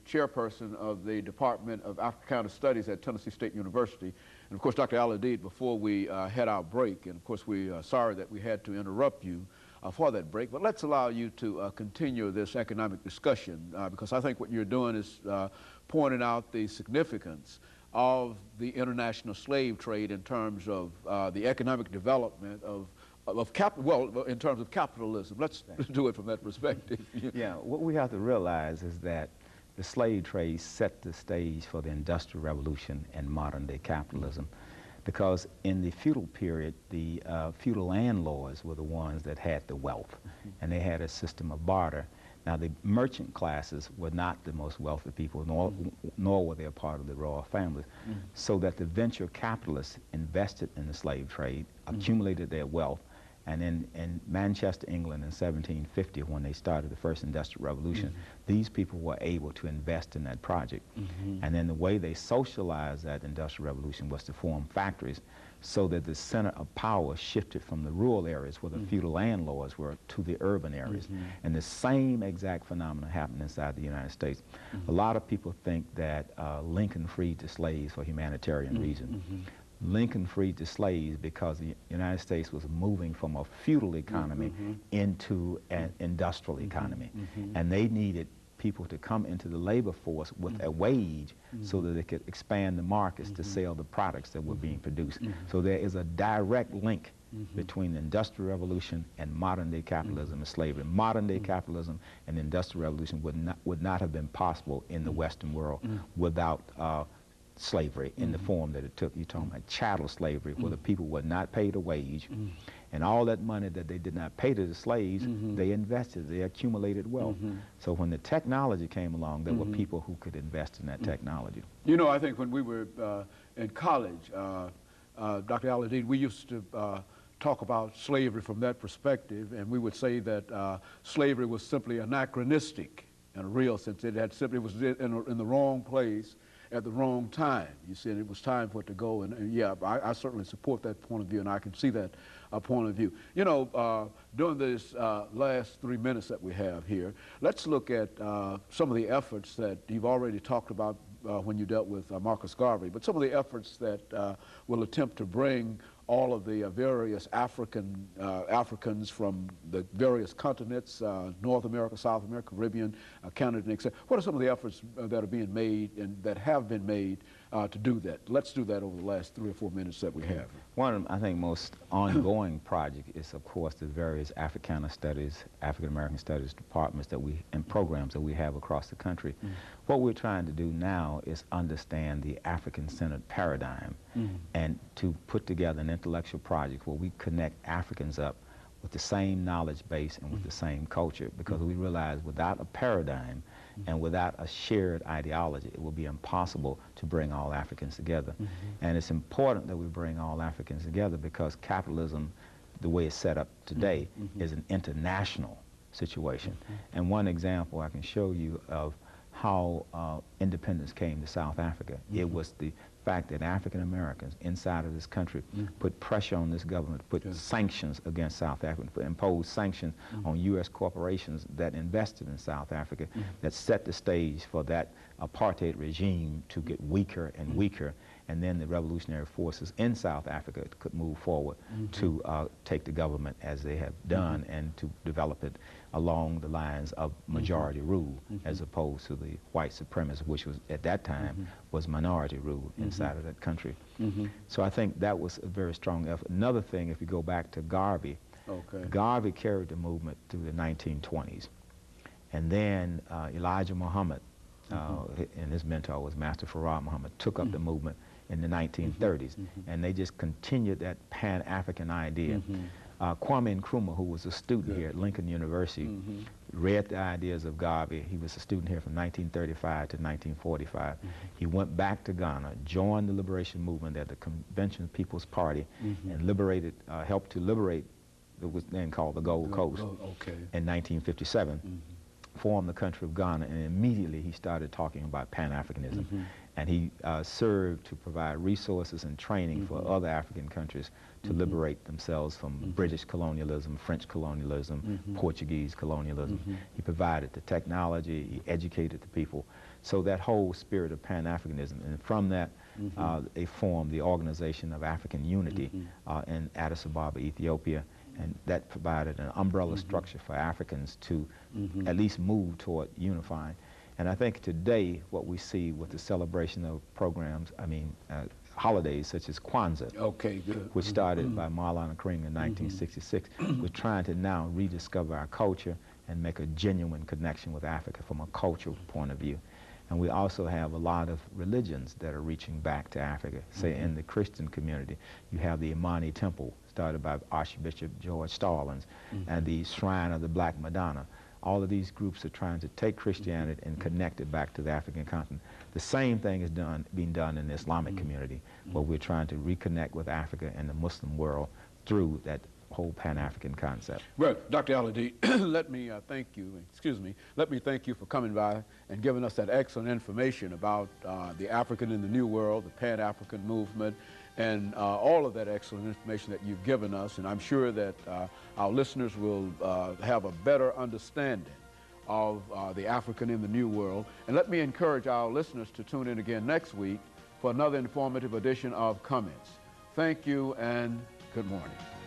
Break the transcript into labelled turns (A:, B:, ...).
A: chairperson of the Department of Africana Studies at Tennessee State University. And of course, Dr. Al-Hadid, before we had our break, and of course we are sorry that we had to interrupt you for that break, but let's allow you to continue this economic discussion because I think what you're doing is pointing out the significance of the international slave trade in terms of the economic development in terms of capitalism. Let's do it from that perspective.
B: Yeah, what we have to realize is that the slave trade set the stage for the Industrial Revolution and modern-day capitalism, because in the feudal period, the feudal landlords were the ones that had the wealth, and they had a system of barter. Now, the merchant classes were not the most wealthy people, nor were they a part of the royal families, so that the venture capitalists invested in the slave trade, accumulated their wealth, and in Manchester, England in 1750, when they started the first Industrial Revolution, these people were able to invest in that project. And then the way they socialized that Industrial Revolution was to form factories so that the center of power shifted from the rural areas where the feudal landlords were to the urban areas. And the same exact phenomena happened inside the United States. A lot of people think that Lincoln freed the slaves for humanitarian reasons. Lincoln freed the slaves because the United States was moving from a feudal economy into an industrial economy. And they needed people to come into the labor force with a wage so that they could expand the markets to sell the products that were being produced. So there is a direct link between the Industrial Revolution and modern-day capitalism and slavery. Modern-day capitalism and the Industrial Revolution would not have been possible in the Western world without slavery in the form that it took. You're talking about chattel slavery, where the people were not paid a wage, and all that money that they did not pay to the slaves, they invested, they accumulated wealth. So when the technology came along, there were people who could invest in that technology.
A: You know, I think when we were in college, Dr. Al-Hadid, we used to talk about slavery from that perspective, and we would say that slavery was simply anachronistic in a real sense. It had simply was in the wrong place at the wrong time. You said it was time for it to go, and yeah, I certainly support that point of view, and I can see that point of view. You know, during this last 3 minutes that we have here, let's look at some of the efforts that you've already talked about when you dealt with Marcus Garvey, but some of the efforts that will attempt to bring all of the various Africans from the various continents, North America, South America, Caribbean, Canada, etc. What are some of the efforts that are being made and that have been made to do that? Let's do that over the last 3 or 4 minutes that we have.
B: One of, I think, most ongoing project is, of course, the various Africana studies, African American studies departments and programs that we have across the country. What we're trying to do now is understand the African-centered paradigm and to put together an intellectual project where we connect Africans up with the same knowledge base and with the same culture, because we realize without a paradigm and without a shared ideology, it will be impossible to bring all Africans together. And it's important that we bring all Africans together because capitalism, the way it's set up today, is an international situation. And one example I can show you of how independence came to South Africa, it was the fact that African Americans inside of this country put pressure on this government, put sanctions against South Africa, imposed sanctions on U.S. corporations that invested in South Africa, that set the stage for that apartheid regime to get weaker and weaker, and then the revolutionary forces in South Africa could move forward to take the government as they have done and to develop it along the lines of majority rule as opposed to the white supremacy, which was at that time was minority rule inside of that country. So I think that was a very strong effort. Another thing, if you go back to Garvey, Garvey carried the movement through the 1920s. And then Elijah Muhammad, and his mentor was Master Farrar Muhammad, took up the movement in the 1930s, and they just continued that Pan-African idea. Kwame Nkrumah, who was a student here at Lincoln University, read the ideas of Garvey. He was a student here from 1935 to 1945. He went back to Ghana, joined the liberation movement at the Convention of People's Party, and liberated, helped to liberate what was then called the Gold Coast in 1957. formed the country of Ghana, and immediately he started talking about Pan-Africanism. And he served to provide resources and training for other African countries to liberate themselves from British colonialism, French colonialism, Portuguese colonialism. He provided the technology, he educated the people. So that whole spirit of Pan-Africanism, and from that they formed the Organization of African Unity in Addis Ababa, Ethiopia, and that provided an umbrella structure for Africans to at least move toward unifying. And I think today what we see with the celebration of programs, holidays such as Kwanzaa, which started by Maulana Karim in 1966, we're trying to now rediscover our culture and make a genuine connection with Africa from a cultural point of view. And we also have a lot of religions that are reaching back to Africa. Say in the Christian community, you have the Imani Temple, started by Archbishop George Stallings, and the Shrine of the Black Madonna. All of these groups are trying to take Christianity and connect it back to the African continent. The same thing is being done in the Islamic community, where we're trying to reconnect with Africa and the Muslim world through that whole Pan-African concept.
A: Well, Dr. AAl-Hadid, let me thank you, let me thank you for coming by and giving us that excellent information about the African in the New World, the Pan-African movement, and all of that excellent information that you've given us. And I'm sure that our listeners will have a better understanding of the African in the New World. And let me encourage our listeners to tune in again next week for another informative edition of Comments. Thank you and good morning.